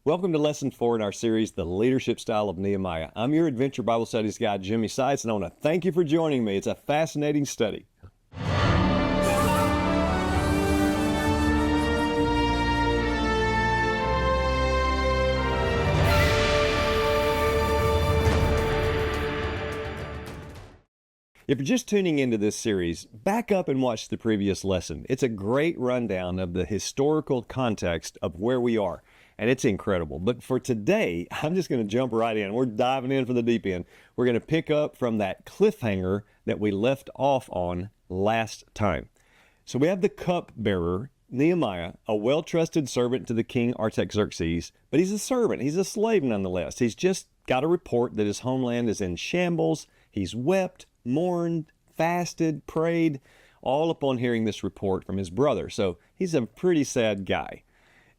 Welcome to Lesson 4 in our series, The Leadership Style of Nehemiah. I'm your Adventure Bible Studies guide, Jimmy Seitz, and I want to thank you for joining me. It's a fascinating study. If you're just tuning into this series, back up and watch the previous lesson. It's a great rundown of the historical context of where we are, and it's incredible. But for today, I'm just going to jump right in. We're diving in for the deep end. We're going to pick up from that cliffhanger that we left off on last time. So we have the cupbearer, Nehemiah, a well-trusted servant to the king Artaxerxes, but he's a servant. He's a slave nonetheless. He's just got a report that his homeland is in shambles. He's wept, mourned, fasted, prayed, all upon hearing this report from his brother. So he's a pretty sad guy.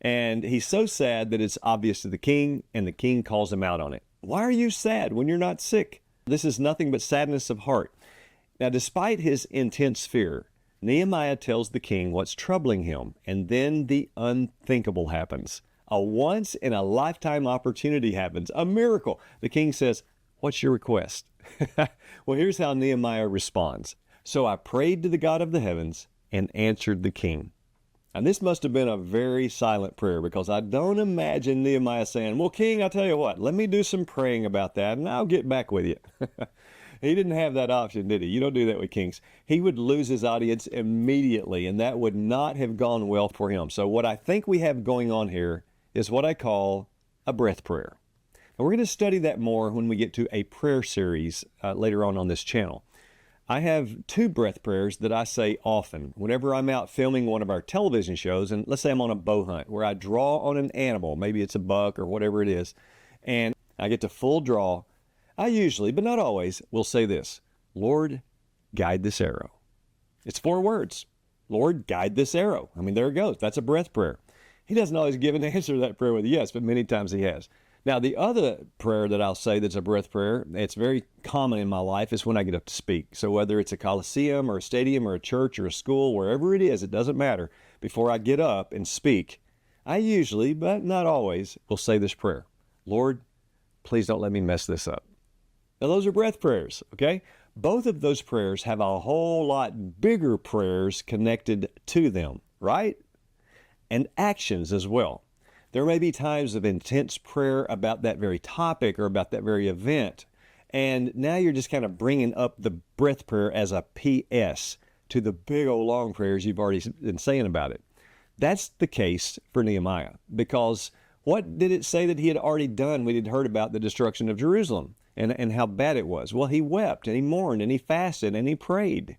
And he's so sad that it's obvious to the king, and the king calls him out on it. Why are you sad when you're not sick? This is nothing but sadness of heart. Now, despite his intense fear, Nehemiah tells the king what's troubling him, and then the unthinkable happens. A once-in-a-lifetime opportunity happens, a miracle. The king says, "What's your request?" Well, here's how Nehemiah responds. "So I prayed to the God of the heavens and answered the king." And this must have been a very silent prayer, because I don't imagine Nehemiah saying, "Well, king, I'll tell you what, let me do some praying about that and I'll get back with you." He didn't have that option, did he? You don't do that with kings. He would lose his audience immediately, and that would not have gone well for him. So what I think we have going on here is what I call a breath prayer. And we're going to study that more when we get to a prayer series later on this channel. I have two breath prayers that I say often whenever I'm out filming one of our television shows, and let's say I'm on a bow hunt where I draw on an animal, maybe it's a buck or whatever it is, and I get to full draw. I usually, but not always, will say this: "Lord, guide this arrow." It's 4 words. Lord, guide this arrow. I mean, there it goes. That's a breath prayer. He doesn't always give an answer to that prayer with a yes, but many times he has. Now, the other prayer that I'll say that's a breath prayer, it's very common in my life, is when I get up to speak. So whether it's a coliseum or a stadium or a church or a school, wherever it is, it doesn't matter. Before I get up and speak, I usually, but not always, will say this prayer: "Lord, please don't let me mess this up." Now, those are breath prayers, okay? Both of those prayers have a whole lot bigger prayers connected to them, right? And actions as well. There may be times of intense prayer about that very topic or about that very event, and now you're just kind of bringing up the breath prayer as a PS to the big old long prayers you've already been saying about it. That's the case for Nehemiah, because what did it say that he had already done when he'd heard about the destruction of Jerusalem and how bad it was? Well, he wept and he mourned and he fasted and he prayed,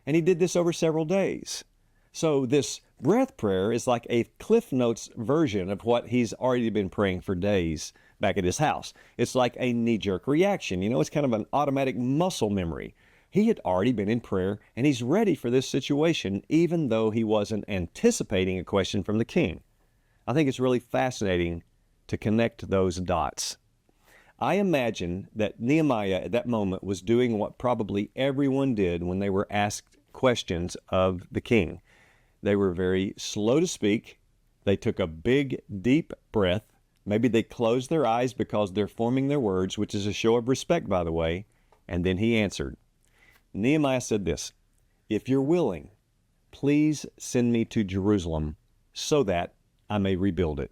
and he did this over several days. So this breath prayer is like a Cliff Notes version of what he's already been praying for days back at his house. It's like a knee-jerk reaction. You know, it's kind of an automatic muscle memory. He had already been in prayer, and he's ready for this situation, even though he wasn't anticipating a question from the king. I think it's really fascinating to connect those dots. I imagine that Nehemiah at that moment was doing what probably everyone did when they were asked questions of the king. They were very slow to speak. They took a big, deep breath. Maybe they closed their eyes because they're forming their words, which is a show of respect, by the way. And then he answered. Nehemiah said this: "If you're willing, please send me to Jerusalem so that I may rebuild it."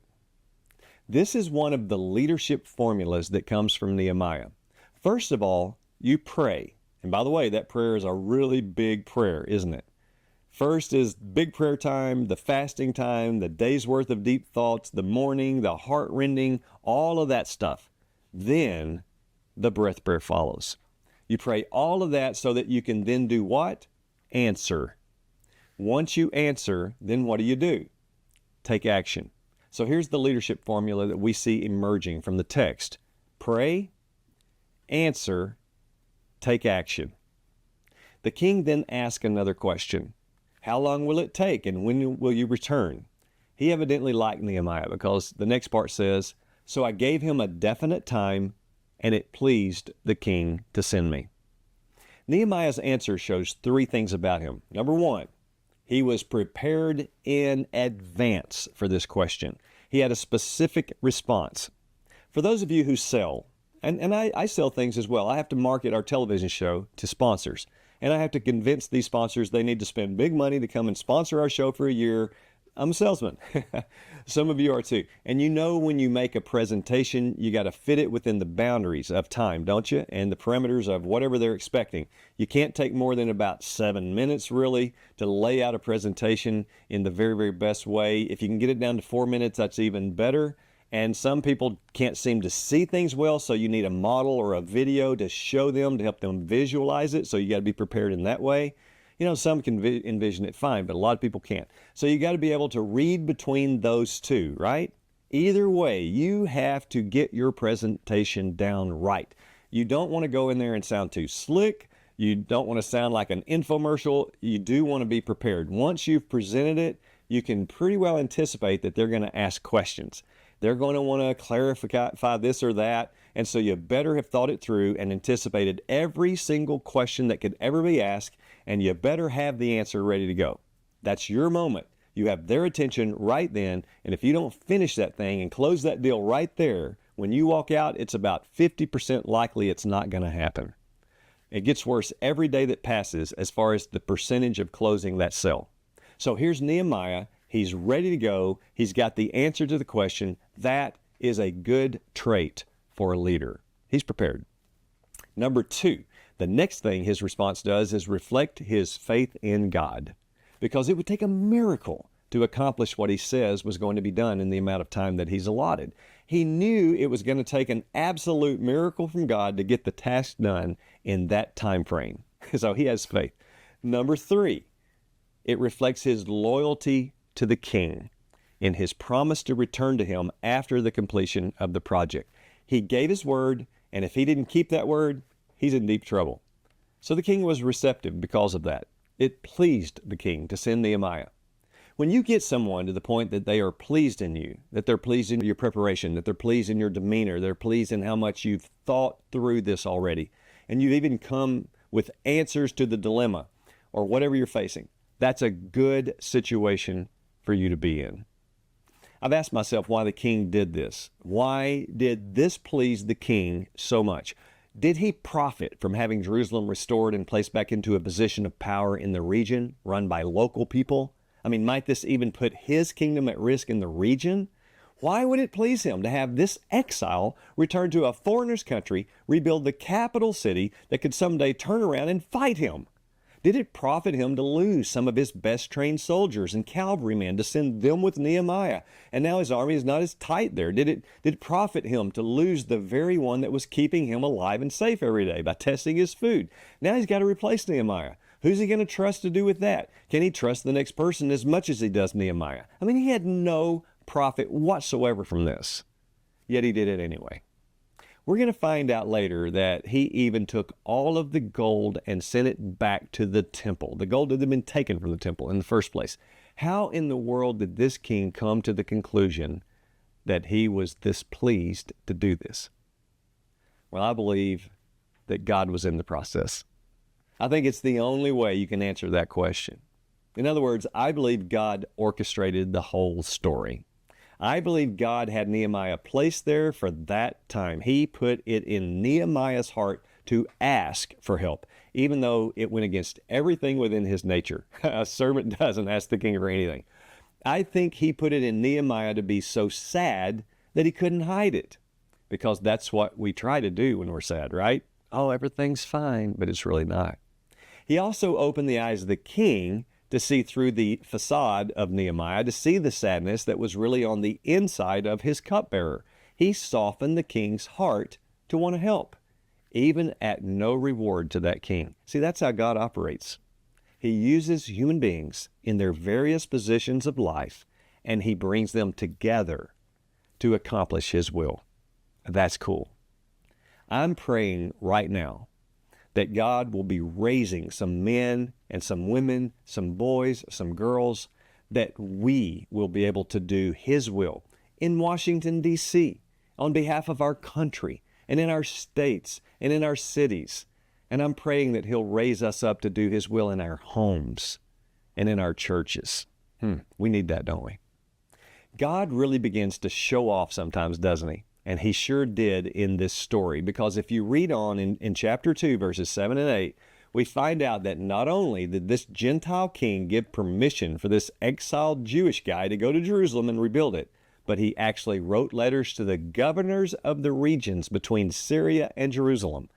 This is one of the leadership formulas that comes from Nehemiah. First of all, you pray. And by the way, that prayer is a really big prayer, isn't it? First is big prayer time, the fasting time, the day's worth of deep thoughts, the mourning, the heart-rending, all of that stuff. Then the breath prayer follows. You pray all of that so that you can then do what? Answer. Once you answer, then what do? Take action. So here's the leadership formula that we see emerging from the text. Pray, answer, take action. The king then asks another question. How long will it take, and when will you return? He evidently liked Nehemiah, because the next part says, "So I gave him a definite time, and it pleased the king to send me." Nehemiah's answer shows 3 things about him. Number 1, he was prepared in advance for this question. He had a specific response. For those of you who sell, and I sell things as well. I have to market our television show to sponsors. And I have to convince these sponsors they need to spend big money to come and sponsor our show for a year. I'm a salesman. Some of you are too. And you know when you make a presentation, you got to fit it within the boundaries of time, don't you? And the parameters of whatever they're expecting. You can't take more than about 7 minutes really to lay out a presentation in the very, very best way. If you can get it down to 4 minutes, that's even better. And some people can't seem to see things well, so you need a model or a video to show them, to help them visualize it. So you got to be prepared in that way. You know, some can envision it fine, but a lot of people can't. So you got to be able to read between those two, right? Either way, you have to get your presentation down right. You don't want to go in there and sound too slick. You don't want to sound like an infomercial. You do want to be prepared. Once you've presented it, you can pretty well anticipate that they're going to ask questions. They're going to want to clarify this or that. And so you better have thought it through and anticipated every single question that could ever be asked. And you better have the answer ready to go. That's your moment. You have their attention right then. And if you don't finish that thing and close that deal right there, when you walk out, it's about 50% likely it's not going to happen. It gets worse every day that passes as far as the percentage of closing that sale. So here's Nehemiah. He's ready to go. He's got the answer to the question. That is a good trait for a leader. He's prepared. Number 2, the next thing his response does is reflect his faith in God, because it would take a miracle to accomplish what he says was going to be done in the amount of time that he's allotted. He knew it was going to take an absolute miracle from God to get the task done in that time frame. So he has faith. Number 3, it reflects his loyalty to the king in his promise to return to him after the completion of the project. He gave his word, and if he didn't keep that word, he's in deep trouble. So the king was receptive because of that. It pleased the king to send Nehemiah. When you get someone to the point that they are pleased in you, that they're pleased in your preparation, that they're pleased in your demeanor, they're pleased in how much you've thought through this already, and you've even come with answers to the dilemma or whatever you're facing, that's a good situation for you to be in. I've asked myself why the king did this. Why did this please the king so much? Did he profit from having Jerusalem restored and placed back into a position of power in the region run by local people? I mean, might this even put his kingdom at risk in the region? Why would it please him to have this exile return to a foreigner's country, rebuild the capital city that could someday turn around and fight him? Did it profit him to lose some of his best trained soldiers and cavalrymen to send them with Nehemiah? And now his army is not as tight there. Did it profit him to lose the very one that was keeping him alive and safe every day by testing his food? Now he's got to replace Nehemiah. Who's he going to trust to do with that? Can he trust the next person as much as he does Nehemiah? I mean, he had no profit whatsoever from this, yet he did it anyway. We're going to find out later that he even took all of the gold and sent it back to the temple, the gold that had been taken from the temple in the first place. How in the world did this king come to the conclusion that he was displeased to do this? Well, I believe that God was in the process. I think it's the only way you can answer that question. In other words, I believe God orchestrated the whole story. I believe God had Nehemiah placed there for that time. He put it in Nehemiah's heart to ask for help, even though it went against everything within his nature. A servant doesn't ask the king for anything. I think he put it in Nehemiah to be so sad that he couldn't hide it, because that's what we try to do when we're sad, right? Oh, everything's fine, but it's really not. He also opened the eyes of the king to see through the facade of Nehemiah, to see the sadness that was really on the inside of his cupbearer. He softened the king's heart to want to help, even at no reward to that king. See, that's how God operates. He uses human beings in their various positions of life, and he brings them together to accomplish his will. That's cool. I'm praying right now that God will be raising some men and some women, some boys, some girls, that we will be able to do his will in Washington, D.C., on behalf of our country and in our states and in our cities. And I'm praying that he'll raise us up to do his will in our homes and in our churches. We need that, don't we? God really begins to show off sometimes, doesn't he? And he sure did in this story, because if you read on in chapter 2, verses 7 and 8, we find out that not only did this Gentile king give permission for this exiled Jewish guy to go to Jerusalem and rebuild it, but he actually wrote letters to the governors of the regions between Syria and Jerusalem,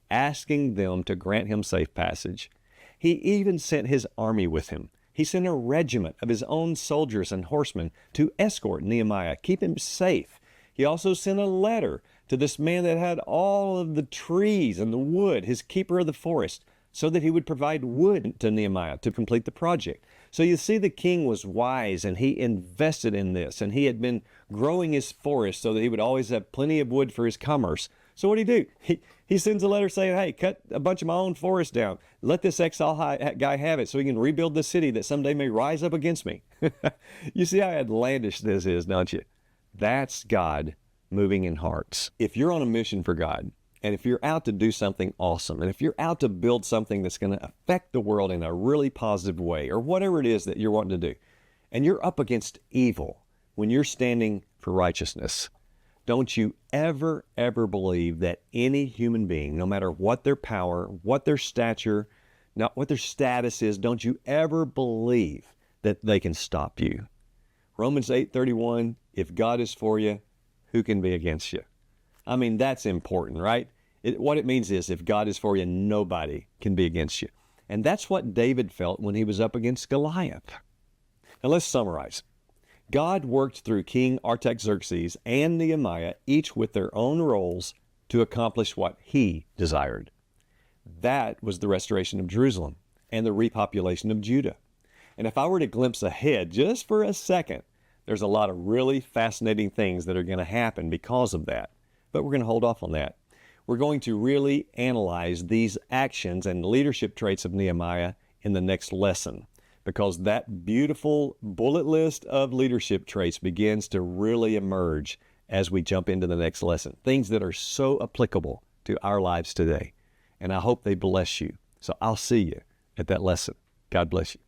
asking them to grant him safe passage. He even sent his army with him. He sent a regiment of his own soldiers and horsemen to escort Nehemiah, keep him safe. He also sent a letter to this man that had all of the trees and the wood, his keeper of the forest, so that he would provide wood to Nehemiah to complete the project. So you see, the king was wise, and he invested in this, and he had been growing his forest so that he would always have plenty of wood for his commerce. So what did he do? He sends a letter saying, hey, cut a bunch of my own forest down. Let this exile guy have it so he can rebuild the city that someday may rise up against me. You see how outlandish this is, don't you? That's God moving in hearts. If you're on a mission for God, and if you're out to do something awesome, and if you're out to build something that's going to affect the world in a really positive way, or whatever it is that you're wanting to do, and you're up against evil when you're standing for righteousness, don't you ever, ever believe that any human being, no matter what their power, what their stature, not what their status is, don't you ever believe that they can stop you. Romans 8:31, if God is for you, who can be against you? I mean, that's important, right? What it means is, if God is for you, nobody can be against you. And that's what David felt when he was up against Goliath. Now let's summarize. God worked through King Artaxerxes and Nehemiah, each with their own roles, to accomplish what he desired. That was the restoration of Jerusalem and the repopulation of Judah. And if I were to glimpse ahead just for a second, there's a lot of really fascinating things that are going to happen because of that. But we're going to hold off on that. We're going to really analyze these actions and leadership traits of Nehemiah in the next lesson, because that beautiful bullet list of leadership traits begins to really emerge as we jump into the next lesson. Things that are so applicable to our lives today. And I hope they bless you. So I'll see you at that lesson. God bless you.